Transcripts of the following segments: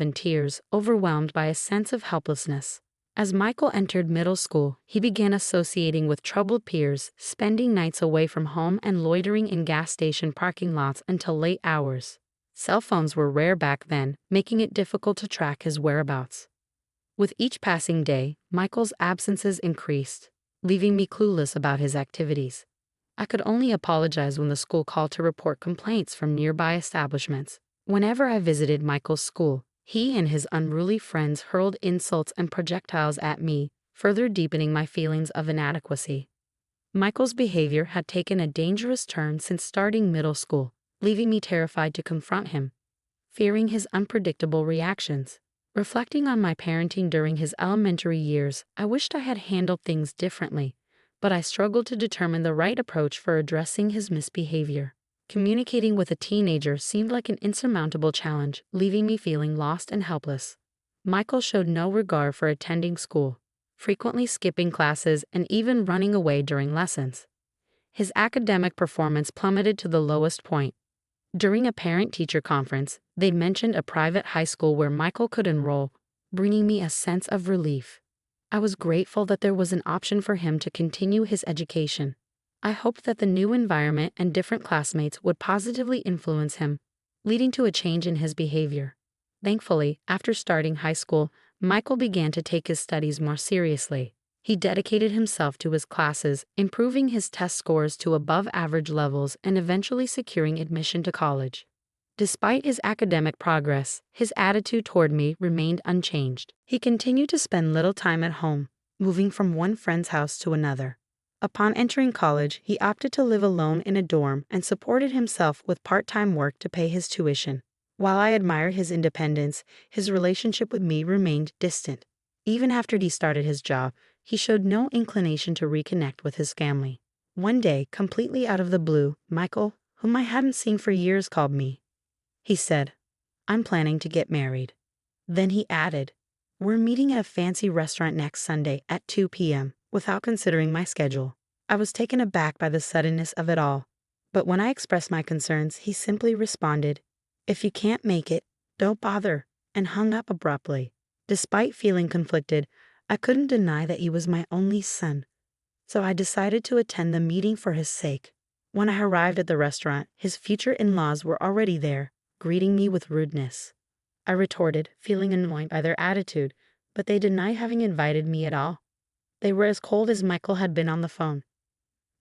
in tears, overwhelmed by a sense of helplessness. As Michael entered middle school, he began associating with troubled peers, spending nights away from home and loitering in gas station parking lots until late hours. Cell phones were rare back then, making it difficult to track his whereabouts. With each passing day, Michael's absences increased, leaving me clueless about his activities. I could only apologize when the school called to report complaints from nearby establishments. Whenever I visited Michael's school, he and his unruly friends hurled insults and projectiles at me, further deepening my feelings of inadequacy. Michael's behavior had taken a dangerous turn since starting middle school, leaving me terrified to confront him, fearing his unpredictable reactions. Reflecting on my parenting during his elementary years, I wished I had handled things differently, but I struggled to determine the right approach for addressing his misbehavior. Communicating with a teenager seemed like an insurmountable challenge, leaving me feeling lost and helpless. Michael showed no regard for attending school, frequently skipping classes and even running away during lessons. His academic performance plummeted to the lowest point. During a parent-teacher conference, they mentioned a private high school where Michael could enroll, bringing me a sense of relief. I was grateful that there was an option for him to continue his education. I hoped that the new environment and different classmates would positively influence him, leading to a change in his behavior. Thankfully, after starting high school, Michael began to take his studies more seriously. He dedicated himself to his classes, improving his test scores to above-average levels and eventually securing admission to college. Despite his academic progress, his attitude toward me remained unchanged. He continued to spend little time at home, moving from one friend's house to another. Upon entering college, he opted to live alone in a dorm and supported himself with part-time work to pay his tuition. While I admired his independence, his relationship with me remained distant. Even after he started his job, he showed no inclination to reconnect with his family. One day, completely out of the blue, Michael, whom I hadn't seen for years, called me. He said, "I'm planning to get married." Then he added, "We're meeting at a fancy restaurant next Sunday at 2 p.m., without considering my schedule. I was taken aback by the suddenness of it all. But when I expressed my concerns, he simply responded, "If you can't make it, don't bother," and hung up abruptly. Despite feeling conflicted, I couldn't deny that he was my only son, so I decided to attend the meeting for his sake. When I arrived at the restaurant, his future in-laws were already there, greeting me with rudeness. I retorted, feeling annoyed by their attitude, but they denied having invited me at all. They were as cold as Michael had been on the phone.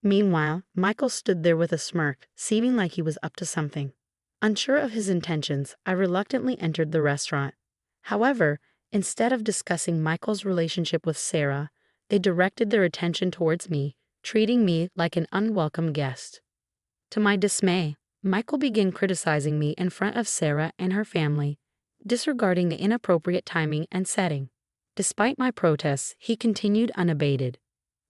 Meanwhile, Michael stood there with a smirk, seeming like he was up to something. Unsure of his intentions, I reluctantly entered the restaurant. However, instead of discussing Michael's relationship with Sarah, they directed their attention towards me, treating me like an unwelcome guest. To my dismay, Michael began criticizing me in front of Sarah and her family, disregarding the inappropriate timing and setting. Despite my protests, he continued unabated.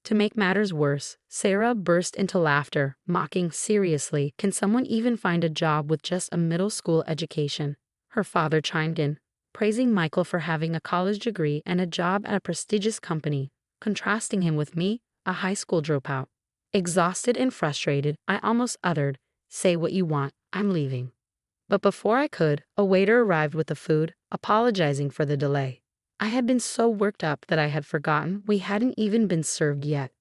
To make matters worse, Sarah burst into laughter, mocking, "Seriously, can someone even find a job with just a middle school education?" Her father chimed in, praising Michael for having a college degree and a job at a prestigious company, contrasting him with me, a high school dropout. Exhausted and frustrated, I almost uttered, "Say what you want, I'm leaving." But before I could, a waiter arrived with the food, apologizing for the delay. I had been so worked up that I had forgotten we hadn't even been served yet.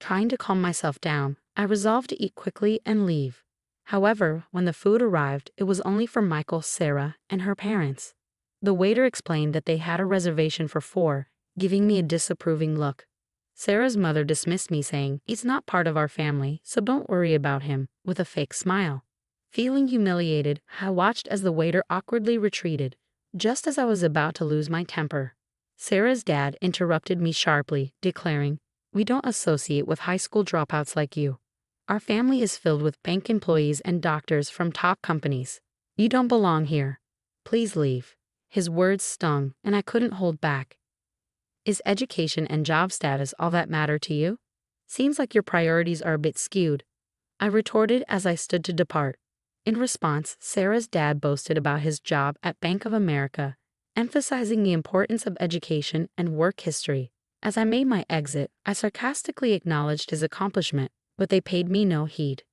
Trying to calm myself down, I resolved to eat quickly and leave. However, when the food arrived, it was only for Michael, Sarah, and her parents. The waiter explained that they had a reservation for 4, giving me a disapproving look. Sarah's mother dismissed me, saying, "He's not part of our family, so don't worry about him," with a fake smile. Feeling humiliated, I watched as the waiter awkwardly retreated, just as I was about to lose my temper. Sarah's dad interrupted me sharply, declaring, "We don't associate with high school dropouts like you. Our family is filled with bank employees and doctors from top companies. You don't belong here. Please leave." His words stung, and I couldn't hold back. "Is education and job status all that matter to you? Seems like your priorities are a bit skewed," I retorted as I stood to depart. In response, Sarah's dad boasted about his job at Bank of America, emphasizing the importance of education and work history. As I made my exit, I sarcastically acknowledged his accomplishment, but they paid me no heed.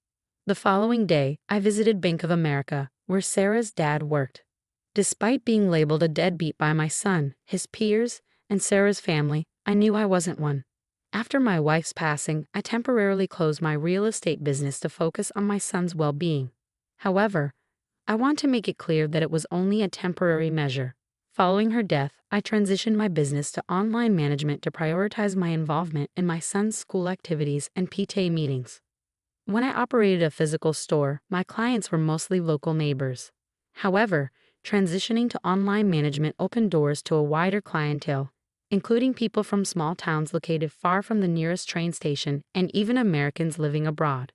The following day, I visited Bank of America, where Sarah's dad worked. Despite being labeled a deadbeat by my son, his peers, and Sarah's family, I knew I wasn't one. After my wife's passing, I temporarily closed my real estate business to focus on my son's well-being. However, I want to make it clear that it was only a temporary measure. Following her death, I transitioned my business to online management to prioritize my involvement in my son's school activities and PTA meetings. When I operated a physical store, my clients were mostly local neighbors. However, transitioning to online management opened doors to a wider clientele, including people from small towns located far from the nearest train station and even Americans living abroad.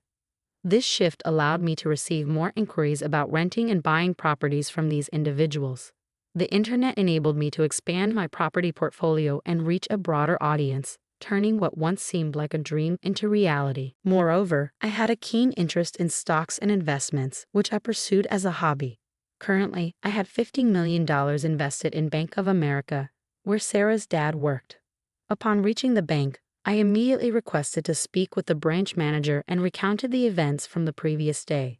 This shift allowed me to receive more inquiries about renting and buying properties from these individuals. The internet enabled me to expand my property portfolio and reach a broader audience, turning what once seemed like a dream into reality. Moreover, I had a keen interest in stocks and investments, which I pursued as a hobby. Currently, I had $50 million invested in Bank of America, where Sarah's dad worked. Upon reaching the bank, I immediately requested to speak with the branch manager and recounted the events from the previous day.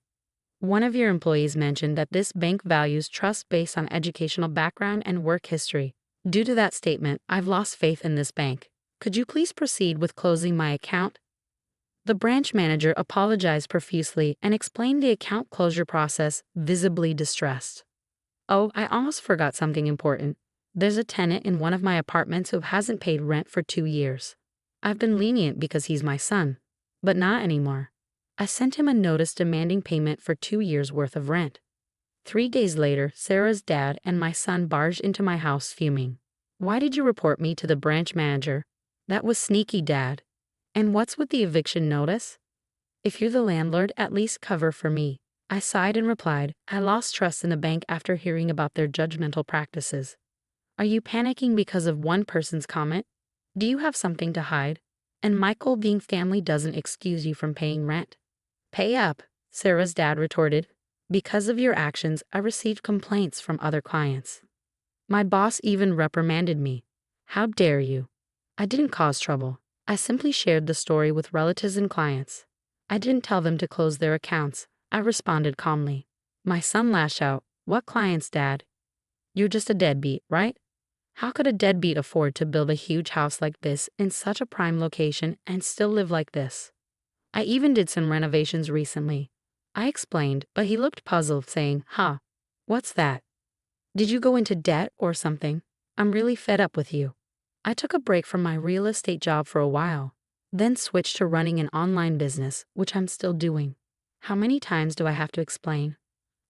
One of your employees mentioned that this bank values trust based on educational background and work history. Due to that statement, I've lost faith in this bank. Could you please proceed with closing my account? The branch manager apologized profusely and explained the account closure process, visibly distressed. Oh, I almost forgot something important. There's a tenant in one of my apartments who hasn't paid rent for 2 years. I've been lenient because he's my son, but not anymore. I sent him a notice demanding payment for 2 years' worth of rent. 3 days later, Sarah's dad and my son barged into my house fuming. Why did you report me to the branch manager? That was sneaky, Dad. And what's with the eviction notice? If you're the landlord, at least cover for me. I sighed and replied, I lost trust in the bank after hearing about their judgmental practices. Are you panicking because of one person's comment? Do you have something to hide? And Michael being family doesn't excuse you from paying rent. Pay up, Sarah's dad retorted. Because of your actions, I received complaints from other clients. My boss even reprimanded me. How dare you? I didn't cause trouble. I simply shared the story with relatives and clients. I didn't tell them to close their accounts. I responded calmly. My son lashed out. What clients, Dad? You're just a deadbeat, right? How could a deadbeat afford to build a huge house like this in such a prime location and still live like this? I even did some renovations recently. I explained, but he looked puzzled, saying, what's that? Did you go into debt or something? I'm really fed up with you. I took a break from my real estate job for a while, then switched to running an online business, which I'm still doing. How many times do I have to explain?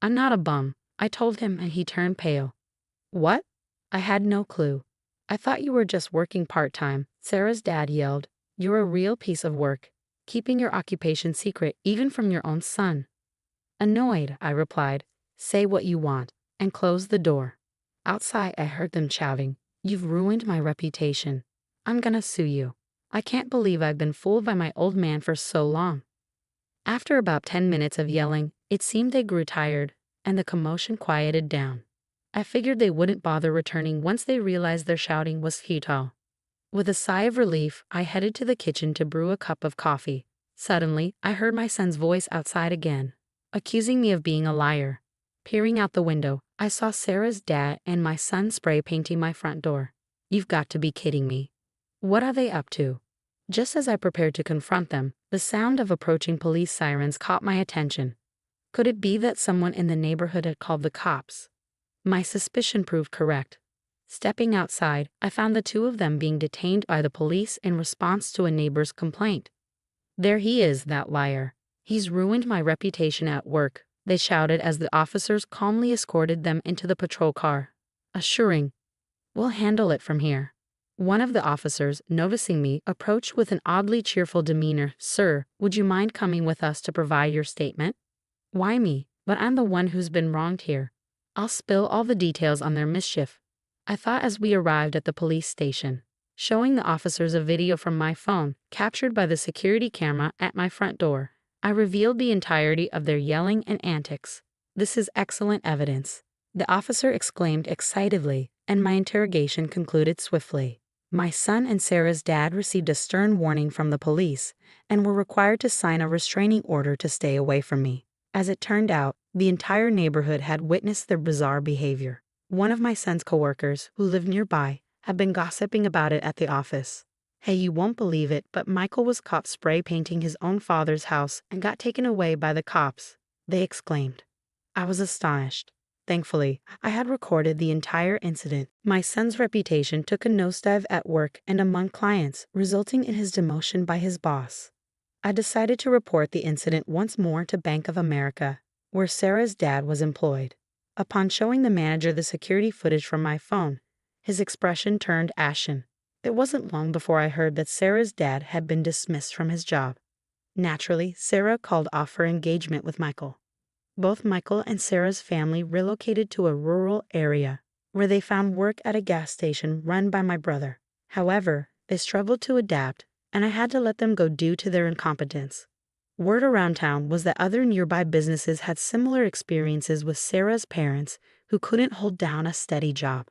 I'm not a bum, I told him, and he turned pale. What? I had no clue. I thought you were just working part-time, Sarah's dad yelled. You're a real piece of work, keeping your occupation secret even from your own son. Annoyed, I replied, say what you want, and closed the door. Outside, I heard them shouting, you've ruined my reputation. I'm gonna sue you. I can't believe I've been fooled by my old man for so long. After about 10 minutes of yelling, it seemed they grew tired, and the commotion quieted down. I figured they wouldn't bother returning once they realized their shouting was futile. With a sigh of relief, I headed to the kitchen to brew a cup of coffee. Suddenly, I heard my son's voice outside again, accusing me of being a liar. Peering out the window, I saw Sarah's dad and my son spray painting my front door. You've got to be kidding me. What are they up to? Just as I prepared to confront them, the sound of approaching police sirens caught my attention. Could it be that someone in the neighborhood had called the cops? My suspicion proved correct. Stepping outside, I found the two of them being detained by the police in response to a neighbor's complaint. There he is, that liar. He's ruined my reputation at work, they shouted as the officers calmly escorted them into the patrol car, assuring, we'll handle it from here. One of the officers, noticing me, approached with an oddly cheerful demeanor. Sir, would you mind coming with us to provide your statement? Why me? But I'm the one who's been wronged here. I'll spill all the details on their mischief, I thought as we arrived at the police station, showing the officers a video from my phone, captured by the security camera at my front door. I revealed the entirety of their yelling and antics. This is excellent evidence, the officer exclaimed excitedly, and my interrogation concluded swiftly. My son and Sarah's dad received a stern warning from the police and were required to sign a restraining order to stay away from me. As it turned out, The entire neighborhood had witnessed their bizarre behavior. One of my son's coworkers, who lived nearby, had been gossiping about it at the office. "Hey, you won't believe it, but Michael was caught spray painting his own father's house and got taken away by the cops," they exclaimed. I was astonished. Thankfully, I had recorded the entire incident. My son's reputation took a nosedive at work and among clients, resulting in his demotion by his boss. I decided to report the incident once more to Bank of America, where Sarah's dad was employed. Upon showing the manager the security footage from my phone, his expression turned ashen. It wasn't long before I heard that Sarah's dad had been dismissed from his job. Naturally, Sarah called off her engagement with Michael. Both Michael and Sarah's family relocated to a rural area, where they found work at a gas station run by my brother. However, they struggled to adapt, and I had to let them go due to their incompetence. Word around town was that other nearby businesses had similar experiences with Sarah's parents who couldn't hold down a steady job.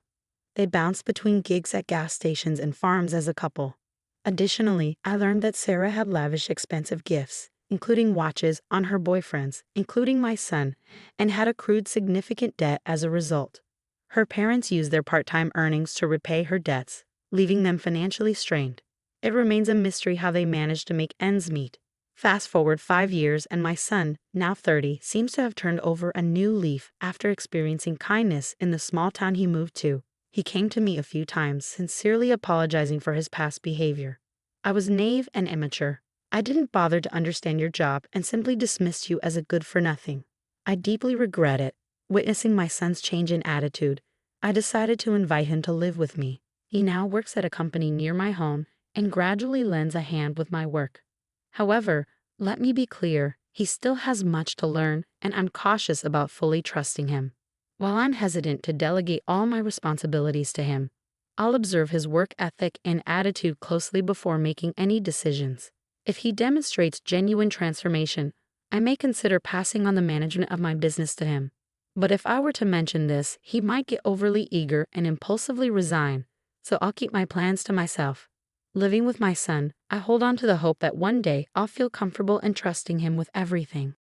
They bounced between gigs at gas stations and farms as a couple. Additionally, I learned that Sarah had lavished expensive gifts, including watches, on her boyfriends, including my son, and had accrued significant debt as a result. Her parents used their part-time earnings to repay her debts, leaving them financially strained. It remains a mystery how they managed to make ends meet. Fast forward 5 years and my son, now 30, seems to have turned over a new leaf after experiencing kindness in the small town he moved to. He came to me a few times, sincerely apologizing for his past behavior. "I was naive and immature. I didn't bother to understand your job and simply dismissed you as a good-for-nothing. I deeply regret it." Witnessing my son's change in attitude, I decided to invite him to live with me. He now works at a company near my home and gradually lends a hand with my work. However, let me be clear, he still has much to learn, and I'm cautious about fully trusting him. While I'm hesitant to delegate all my responsibilities to him, I'll observe his work ethic and attitude closely before making any decisions. If he demonstrates genuine transformation, I may consider passing on the management of my business to him. But if I were to mention this, he might get overly eager and impulsively resign, so I'll keep my plans to myself. Living with my son, I hold on to the hope that one day I'll feel comfortable entrusting him with everything.